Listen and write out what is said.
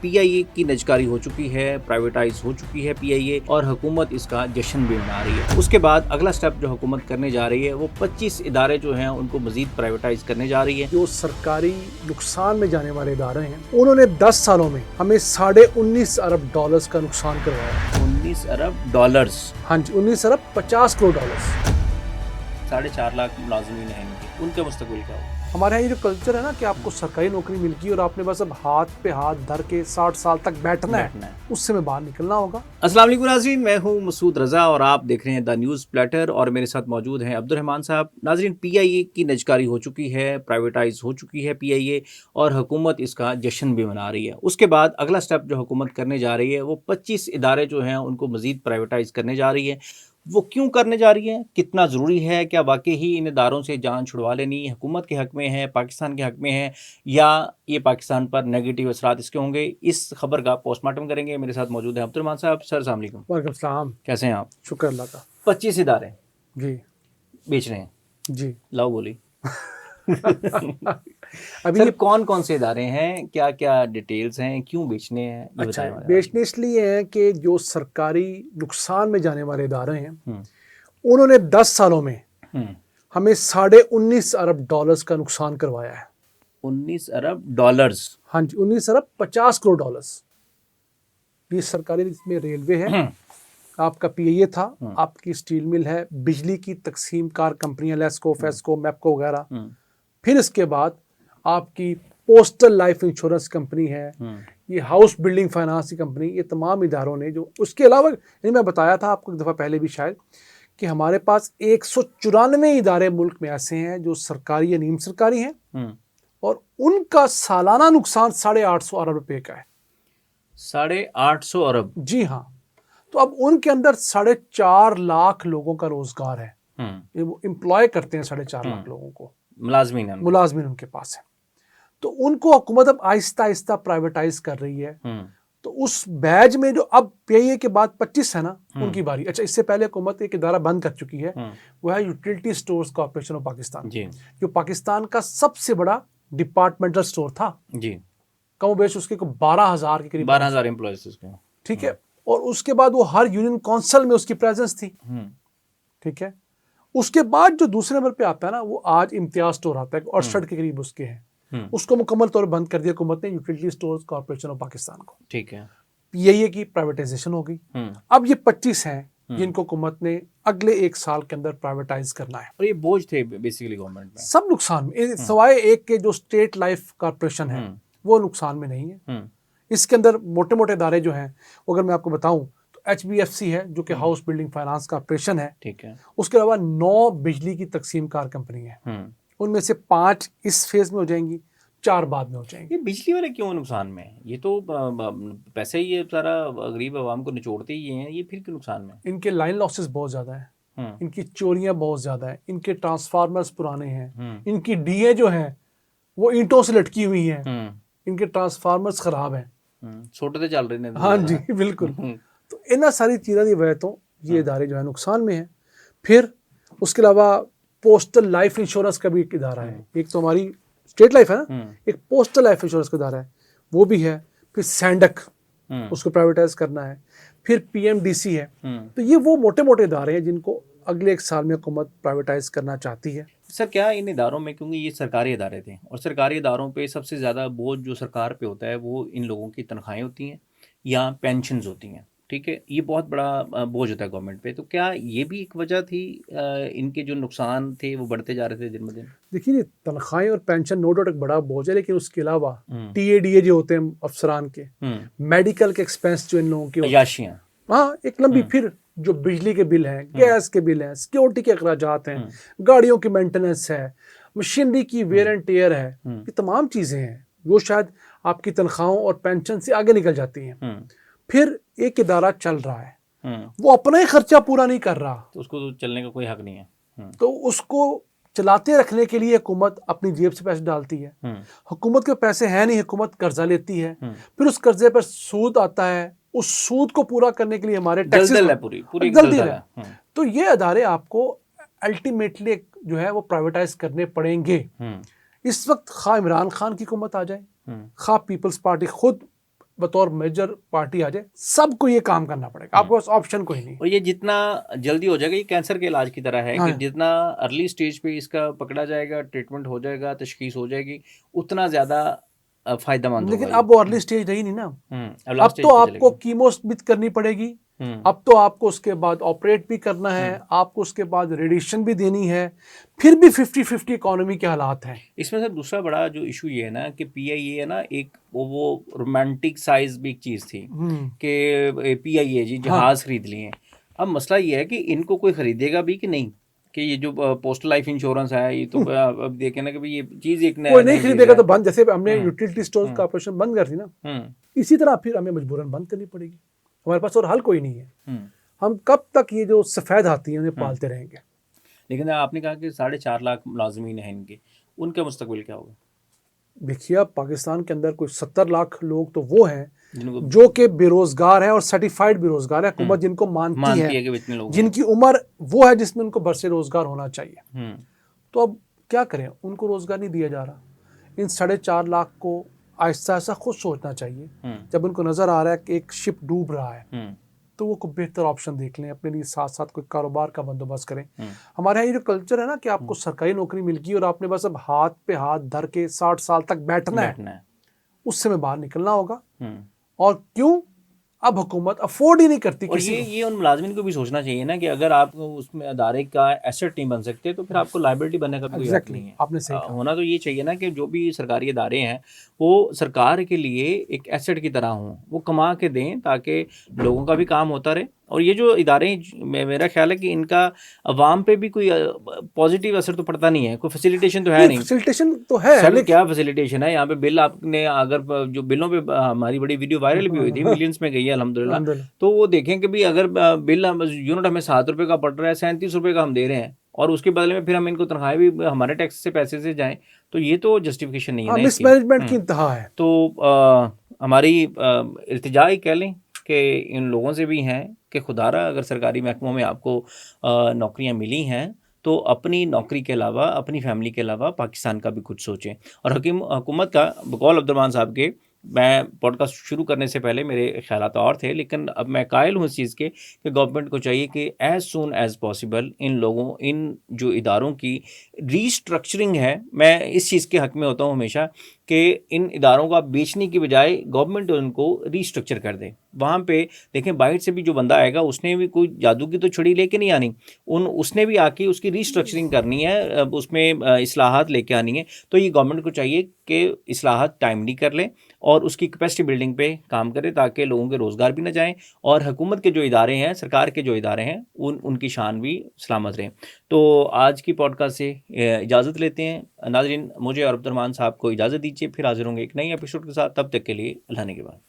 PIA की निजकारी हो चुकी है, प्राइवेटाइज हो चुकी है पीआईए और हुकूमत इसका जश्न भी मना रही है। उसके बाद अगला स्टेप जो हुकूमत करने जा रही है वो 25 इदारे जो हैं उनको मजीद प्राइवेटाइज करने जा रही है। जो सरकारी नुकसान में जाने वाले इदारे हैं उन्होंने 10 सालों में हमें $19.5 अरब का नुकसान करवाया। 19 अरब डॉलर्स? हाँ जी, 19 अरब 50 करोड़ डॉलर। 4.5 लाख मुलाजमीन हैं इनके, उनके मुस्तकबिल क्या हो? हमारे यहाँ ये जो कल्चर है ना कि आपको सरकारी नौकरी मिल गई और आपने बस अब हाथ पे हाथ धर के 60 साल तक बैठना है, उससे में बाहर निकलना होगा। अस्सलाम वालेकुम नाज़रीन, मैं हूं मसूद रज़ा और आप देख रहे हैं द न्यूज़ प्लेटर और मेरे साथ मौजूद हैं अब्दुर्रहमान साहब। नाज़रीन, पीआईए की निजकारी हो चुकी है, प्राइवेटाइज हो चुकी है पीआईए और हुकूमत इसका जश्न भी मना रही है। उसके बाद अगला स्टेप जो हुकूमत करने जा रही है वो 25 इदारे जो हैं उनको मज़ीद प्राइवेटाइज करने जा रही है। वो क्यों करने जा रही है, कितना ज़रूरी है, क्या वाकई ही इन इदारों से जान छुड़वा लेनी हुकूमत के हक़ में है, पाकिस्तान के हक़ में है, या ये पाकिस्तान पर नेगेटिव असरात इसके होंगे, इस खबर का पोस्टमार्टम करेंगे। मेरे साथ मौजूद हैं अब्दुर्रहमान साहब। सर अस्सलाम वालेकुम। वालेकुम सलाम। कैसे हैं आप? शुक्र अल्लाह का। 25 इदारे जी बेच रहे हैं जी। लाओ बोली। अभी सर कौन कौन से इदारे हैं, क्या क्या डिटेल्स हैं, क्यों बेचने हैं, ये अच्छा, बताएं। बेचने इसलिए हैं कि जो सरकारी नुकसान में जाने वाले इदारे हैं हम्म, उन्होंने 10 सालों में हमें $19.5 अरब का नुकसान करवाया है। 19 अरब डॉलर्स? हाँ जी, 19 अरब 50 करोड़ डॉलर। ये सरकारी, इसमें रेलवे है, आपका पीआईए था, आपकी स्टील मिल है, बिजली की तकसीम कार कंपनियां लेस्को, फेस्को, मैपको वगैरह। फिर इसके बाद आपकी पोस्टल लाइफ इंश्योरेंस कंपनी है, ये हाउस बिल्डिंग फाइनेंस की कंपनी, ये तमाम इदारों ने जो, उसके अलावा मैं बताया था आपको एक दफ़ा पहले भी शायद कि हमारे पास 194 इदारे मुल्क में ऐसे हैं जो सरकारी या नीम सरकारी हैं और उनका सालाना नुकसान 850 अरब रुपए का है। 850 अरब? जी हाँ। तो अब उनके अंदर 4.5 लाख लोगों का रोजगार है, ये वो एम्प्लॉय करते हैं 4.5 लाख लोगों को, मुलाजमीन उनके पास है। तो उनको हुकूमत अब आहिस्ता आहिस्ता प्राइवेटाइज कर रही है। तो उस बैच में जो अब पीआईए के बाद 25 है ना, उनकी बारी। अच्छा, इससे पहले हुकूमत एक इदारा बंद कर चुकी है, वो है utility stores corporation of Pakistan, जो पाकिस्तान का सबसे बड़ा डिपार्टमेंटल स्टोर था जी। कम बेश उसके 12,000 के करीब, 12,000 एम्प्लॉयज उसके। ठीक है। और उसके बाद वो हर यूनियन काउंसिल में उसकी प्रेजेंस थी। ठीक है। उसके बाद जो दूसरे नंबर पे आता है ना, वो आज इम्तियाज स्टोर आता है, 68 के करीब उसके हैं। उसको मुकम्मल तौर पर बंद कर दिया हुकूमत ने, utility stores corporation of Pakistan को। ठीक है। पीआईए की प्राइवेटाइजेशन हो गई। अब ये 25 हैं जिनको हुकूमत ने अगले 1 साल के अंदर प्राइवेटाइज करना है। और ये बोझ थे बेसिकली गवर्नमेंट में, सब नुकसान में, सवाए एक के जो स्टेट लाइफ कॉर्पोरेशन है वो नुकसान में नहीं है। इसके अंदर मोटे मोटे इदारे जो हैं, अगर मैं आपको बताऊं तो HBFC है जो कि हाउस बिल्डिंग फाइनेंस कॉर्पोरेशन है। ठीक है। उसके अलावा 9 बिजली की तकसीम कार कंपनी है, उनमें से 5 इस फेज में हो जाएंगी, 4 बाद में हो जाएंगी। ये बिजली वाले क्यों नुकसान में है? ये तो पैसे ही ये सारा गरीब आवाम को निचोड़ते ही हैं, ये फिर क्यों नुकसान में? इनके लाइन लॉसेस बहुत ज्यादा है, इनकी चोरियां बहुत ज्यादा है, इनके ट्रांसफार्मर्स पुराने हैं, इनकी डीए जो है वो ईंटों से लटकी हुई है, इनके ट्रांसफार्मर्स खराब हैं, छोटे से चल रहे हैं। हाँ जी बिल्कुल। तो इन सारी चीज़ों की वजह तो ये इदारे जो है नुकसान में है। फिर उसके अलावा पोस्टल लाइफ इंश्योरेंस का भी एक इदारा है, एक तो हमारी स्टेट लाइफ है ना, एक पोस्टल लाइफ इंश्योरेंस का इदारा है, वो भी है। फिर सैंडक, उसको प्राइवेटाइज करना है। फिर पीएमडीसी है। तो ये वो मोटे मोटे इदारे हैं जिनको अगले 1 साल में हुकूमत प्राइवेटाइज करना चाहती है। सर क्या इन इदारों में, क्योंकि ये सरकारी इदारे थे और सरकारी इदारों पे सबसे ज़्यादा बोझ जो सरकार पे होता है वो इन लोगों की तनख्वाहें होती हैं या पेंशन्स होती हैं, ठीक है, ये बहुत बड़ा बोझ होता है गवर्नमेंट पे। तो क्या ये भी एक वजह थी इनके जो नुकसान थे वो बढ़ते जा रहे थे दिन ब दिन? देखिए, तनख्वाहें और पेंशन नो डाउट एक बड़ा बोझ है, लेकिन उसके अलावा टीएडीए जो होते हैं अफसरान के, मेडिकल के एक्सपेंस जो इन लोगों के, अयाशियाँ, हाँ एक लंबी, फिर जो बिजली के बिल हैं, गैस के बिल हैं, सिक्योरिटी के अखराजात हैं, गाड़ियों की मेंटेनेंस है, मशीनरी की वेयर एंड टेयर है, ये तमाम चीज़ें हैं वो शायद आपकी तनख्वाहों और पेंशन से आगे निकल जाती हैं। फिर एक इदारा चल रहा है, वो अपना ही खर्चा पूरा नहीं कर रहा, तो उसको तो चलने का कोई हक नहीं है। तो उसको चलाते रखने के लिए हुकूमत अपनी जेब से पैसे डालती है। हुकूमत के पैसे हैं नहीं, हुकूमत कर्जा लेती है, फिर उस कर्जे पर सूद आता है, उस सूद को पूरा करने के लिए हमारे टैक्सेस पूरी दलदल है। तो ये अदारे आपको अल्टीमेटली जो है वो प्राइवेटाइज करने पड़ेंगे। इस वक्त खा इमरान खान की हुकूमत आ जाए, खा पीपल्स पार्टी खुद बतौर मेजर पार्टी आ जाए, सबको ये काम करना पड़ेगा, आपके पास ऑप्शन कोई नहीं। और ये जितना जल्दी हो जाएगा, ये कैंसर के इलाज की तरह है हाँ। कि जितना अर्ली स्टेज पे इसका पकड़ा जाएगा, ट्रीटमेंट हो जाएगा, तशखीस हो जाएगी, उतना ज़्यादा फ़ायदेमंद लेकिन होगा अब वो अर्ली स्टेज रही नहीं ना, अब अब लास्ट तो आपको कीमो भी करनी पड़ेगी, अब तो आपको उसके बाद ऑपरेट भी करना है, आपको उसके बाद रेडिएशन भी देनी है, फिर भी 50-50 इकोनॉमी के हालात हैं। इसमें से दूसरा बड़ा जो इशू ये है ना कि पीआईए है ना, एक वो रोमांटिक साइज भी एक चीज़ थी कि पीआईए जी जहाज़ खरीद लिए। अब मसला ये है कि इनको कोई खरीदेगा भी कि नहीं, कि ये जो पोस्टल लाइफ इंश्योरेंस है, ये तो अब देखें ना कि भाई ये चीज़ एक कोई नहीं खरीदेगा तो बंद, जैसे हमने यूटिलिटी स्टोर्स का ऑपरेशन बंद कर दी ना, इसी तरह फिर हमें मजबूरन बंद करनी पड़ेगी, हमारे पास और हल कोई नहीं है। हम कब तक ये जो सफ़ेद हाथी हैं उन्हें पालते रहेंगे? लेकिन आपने कहा कि 4.5 लाख मुलाजमीन हैं इनके, उनका मुस्तकबिल क्या होगा? देखिए, अब पाकिस्तान के अंदर कोई 70 लाख लोग तो वो हैं जो कि बेरोजगार हैं और सर्टिफाइड बेरोजगार है, हुकूमत जिनको मानती है कि इतने लोग जिनकी उम्र वो है जिसमें उनको बरसे रोजगार होना चाहिए। तो अब क्या करें, उनको रोजगार नहीं दिया जा रहा। इन 4.5 लाख को आहिस्ता आहिस्ता खुद सोचना चाहिए। जब उनको नजर आ रहा है कि एक शिप डूब रहा है तो वो कोई बेहतर ऑप्शन देख लें, अपने लिए साथ साथ कोई कारोबार का बंदोबस्त करें। हमारे यहाँ ये जो कल्चर है ना कि आपको सरकारी नौकरी मिल गई और आपने बस अब हाथ पे हाथ धर के 60 साल तक बैठना है, उससे में बाहर निकलना होगा। और क्यों? अब हुकूमत अफोर्ड ही नहीं करती और किसी ये उन मुलाजमिन को भी सोचना चाहिए ना कि अगर आप उसमें अदारे का एसेट नहीं बन सकते तो फिर आपको लाइबिलिटी बनने का भी कोई हक नहीं है। आपने सही कहा। होना तो ये चाहिए ना कि जो भी सरकारी अदारे हैं वो सरकार के लिए एक एसेट की तरह हों, वो कमा के दें ताकि लोगों का भी काम होता रहे। और ये जो इदारे, मेरा ख्याल है कि इनका अवाम पे भी कोई पॉजिटिव असर तो पड़ता नहीं है, कोई फैसिलिटेशन तो है नहीं। फैसिलिटेशन तो है, सर क्या फैसिलिटेशन है यहाँ पे? बिल आपने अगर जो बिलों पे हमारी बड़ी वीडियो वायरल भी हुई थी, मिलियंस में गई है अल्हम्दुलिल्लाह, तो वो देखें कि भी अगर बिल यूनिट हमें 7 रुपये का पड़ रहा है, 37 रुपये का हम दे रहे हैं और उसके बदले में फिर हम इनको तनख्वाहें भी हमारे टैक्स से पैसे से जाएं, तो ये तो जस्टिफिकेशन नहीं है ना इसकी। मिसमैनेजमेंट की इंतहा है। तो हमारी इल्तिजा ही कह लें कि इन लोगों से भी हैं कि खुदारा अगर सरकारी महकमों में आपको नौकरियां मिली हैं तो अपनी नौकरी के अलावा, अपनी फैमिली के अलावा पाकिस्तान का भी कुछ सोचें। और हुकूमत का, बकौल अब्दुर्रहमान साहब के, मैं पॉडकास्ट शुरू करने से पहले मेरे ख्यालात और थे, लेकिन अब मैं कायल हूँ इस चीज़ के कि गवर्नमेंट को चाहिए कि as soon as possible in लोगों, इन जो इदारों की रीस्ट्रक्चरिंग है, मैं इस चीज़ के हक़ में होता हूँ हमेशा कि इन इदारों का बेचने की बजाय गवर्नमेंट उनको रीस्ट्रक्चर कर दे। वहाँ पे देखें, बाहर से भी जो बंदा आएगा उसने भी कोई जादू की तो छड़ी लेके नहीं आनी, उसने भी आके उसकी रीस्ट्रक्चरिंग करनी है, उसमें इस्लाहात लेके आनी है। तो ये गवर्नमेंट को चाहिए कि इस्लाहात टाइमली कर लें और उसकी कैपेसिटी बिल्डिंग पे काम करें ताकि लोगों के रोज़गार भी ना जाएं और हुकूमत के जो इदारे हैं, सरकार के जो इदारे हैं, उनकी शान भी सलामत रहें। तो आज की पॉडकास्ट से इजाज़त लेते हैं नाज़रीन। मुझे और अब्दुर्रहमान साहब को इजाज़त दीजिए, फिर हाजिर होंगे एक नई एपिसोड के साथ। तब तक के लिए अल्लाह ने के बाद।